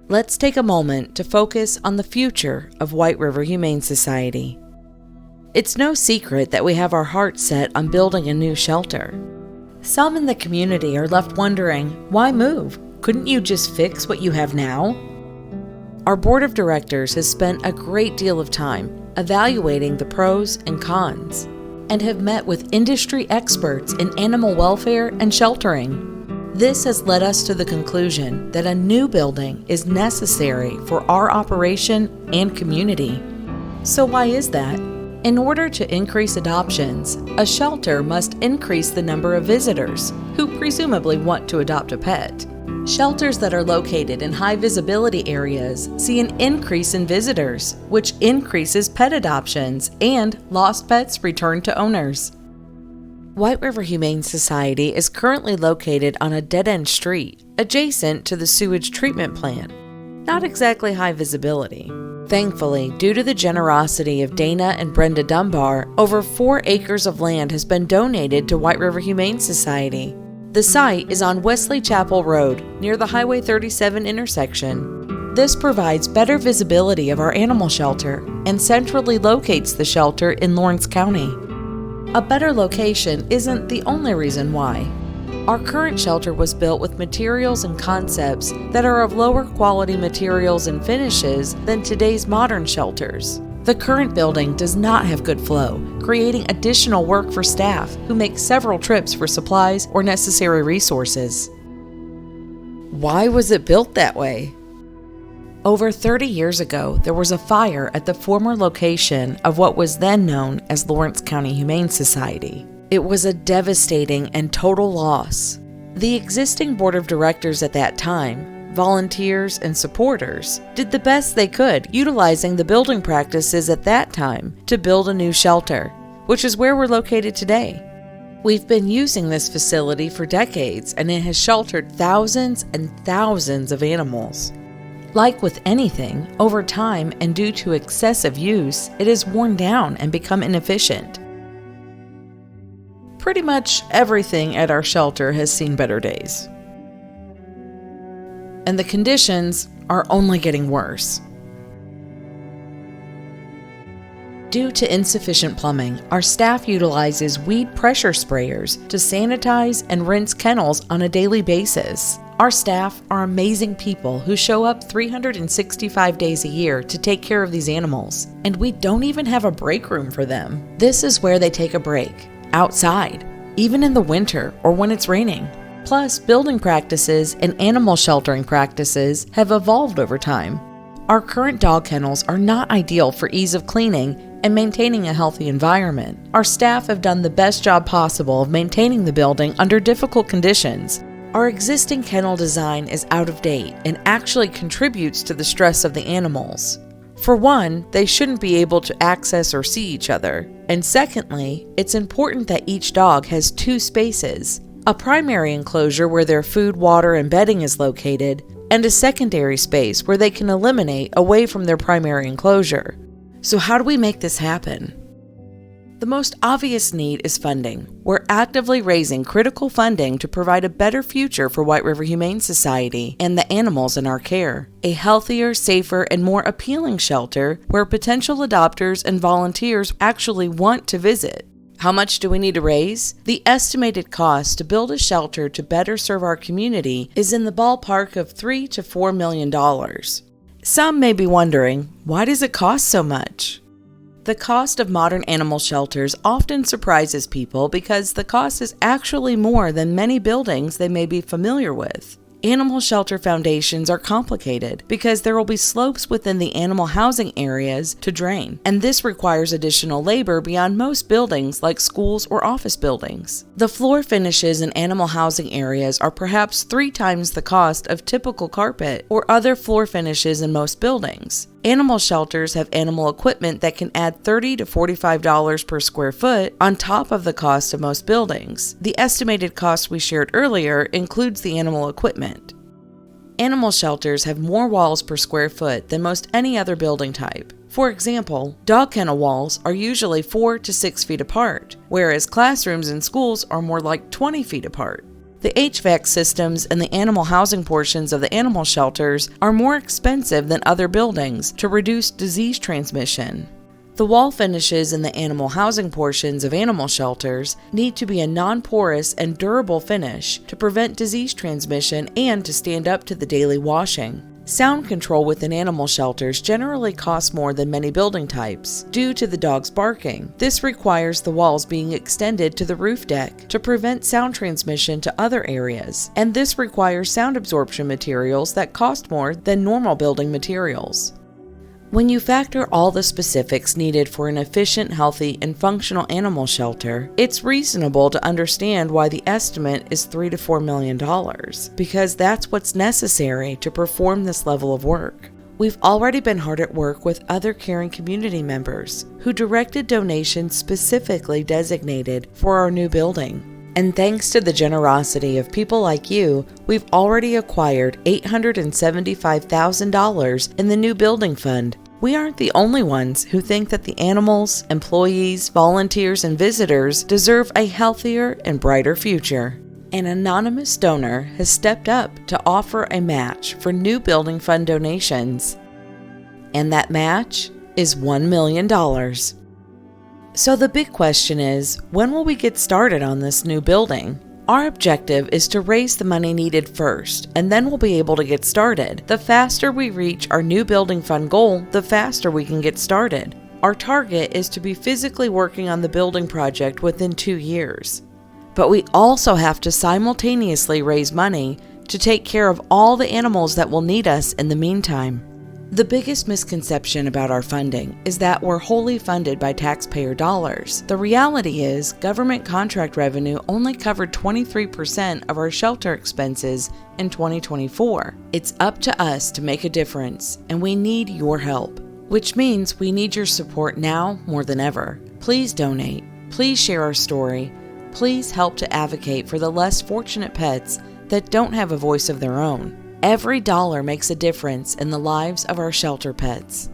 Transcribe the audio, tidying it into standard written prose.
let's take a moment to focus on the future of White River Humane Society. It's no secret that we have our hearts set on building a new shelter. Some in the community are left wondering, why move? Couldn't you just fix what you have now? Our board of directors has spent a great deal of time evaluating the pros and cons, and have met with industry experts in animal welfare and sheltering. This has led us to the conclusion that a new building is necessary for our operation and community. So why is that? In order to increase adoptions, a shelter must increase the number of visitors who presumably want to adopt a pet. Shelters that are located in high visibility areas see an increase in visitors, which increases pet adoptions and lost pets returned to owners. White River Humane Society is currently located on a dead-end street adjacent to the sewage treatment plant. Not exactly high visibility. Thankfully, due to the generosity of Dana and Brenda Dunbar, over 4 acres of land has been donated to White River Humane Society. The site is on Wesley Chapel Road, near the Highway 37 intersection. This provides better visibility of our animal shelter and centrally locates the shelter in Lawrence County. A better location isn't the only reason why. Our current shelter was built with materials and concepts that are of lower quality materials and finishes than today's modern shelters. The current building does not have good flow, creating additional work for staff who make several trips for supplies or necessary resources. Why was it built that way? Over 30 years ago, there was a fire at the former location of what was then known as Lawrence County Humane Society. It was a devastating and total loss. The existing board of directors at that time, volunteers and supporters, did the best they could utilizing the building practices at that time to build a new shelter, which is where we're located today. We've been using this facility for decades and it has sheltered thousands and thousands of animals. Like with anything, over time and due to excessive use, it has worn down and become inefficient. Pretty much everything at our shelter has seen better days. And the conditions are only getting worse. Due to insufficient plumbing, our staff utilizes weed pressure sprayers to sanitize and rinse kennels on a daily basis. Our staff are amazing people who show up 365 days a year to take care of these animals, and we don't even have a break room for them. This is where they take a break. Outside, even in the winter or when it's raining. Plus, building practices and animal sheltering practices have evolved over time. Our current dog kennels are not ideal for ease of cleaning and maintaining a healthy environment. Our staff have done the best job possible of maintaining the building under difficult conditions. Our existing kennel design is out of date and actually contributes to the stress of the animals. For one, they shouldn't be able to access or see each other. And secondly, it's important that each dog has 2 spaces, a primary enclosure where their food, water, and bedding is located, and a secondary space where they can eliminate away from their primary enclosure. So how do we make this happen? The most obvious need is funding. We're actively raising critical funding to provide a better future for White River Humane Society and the animals in our care. A healthier, safer, and more appealing shelter where potential adopters and volunteers actually want to visit. How much do we need to raise? The estimated cost to build a shelter to better serve our community is in the ballpark of $3 to $4 million. Some may be wondering, why does it cost so much? The cost of modern animal shelters often surprises people because the cost is actually more than many buildings they may be familiar with. Animal shelter foundations are complicated because there will be slopes within the animal housing areas to drain, and this requires additional labor beyond most buildings like schools or office buildings. The floor finishes in animal housing areas are perhaps 3 times the cost of typical carpet or other floor finishes in most buildings. Animal shelters have animal equipment that can add $30 to $45 per square foot on top of the cost of most buildings. The estimated cost we shared earlier includes the animal equipment. Animal shelters have more walls per square foot than most any other building type. For example, dog kennel walls are usually 4 to 6 feet apart, whereas classrooms and schools are more like 20 feet apart. The HVAC systems in the animal housing portions of the animal shelters are more expensive than other buildings to reduce disease transmission. The wall finishes in the animal housing portions of animal shelters need to be a non-porous and durable finish to prevent disease transmission and to stand up to the daily washing. Sound control within animal shelters generally costs more than many building types due to the dogs barking. This requires the walls being extended to the roof deck to prevent sound transmission to other areas, and this requires sound absorption materials that cost more than normal building materials. When you factor all the specifics needed for an efficient, healthy, and functional animal shelter, it's reasonable to understand why the estimate is $3 to $4 million, because that's what's necessary to perform this level of work. We've already been hard at work with other caring community members who directed donations specifically designated for our new building. And thanks to the generosity of people like you, we've already acquired $875,000 in the new building fund. We aren't the only ones who think that the animals, employees, volunteers, and visitors deserve a healthier and brighter future. An anonymous donor has stepped up to offer a match for new building fund donations. And that match is $1 million. So the big question is, when will we get started on this new building? Our objective is to raise the money needed first, and then we'll be able to get started. The faster we reach our new building fund goal, the faster we can get started. Our target is to be physically working on the building project within 2 years. But we also have to simultaneously raise money to take care of all the animals that will need us in the meantime. The biggest misconception about our funding is that we're wholly funded by taxpayer dollars. The reality is, government contract revenue only covered 23% of our shelter expenses in 2024. It's up to us to make a difference, and we need your help, which means we need your support now more than ever. Please donate. Please share our story. Please help to advocate for the less fortunate pets that don't have a voice of their own. Every dollar makes a difference in the lives of our shelter pets.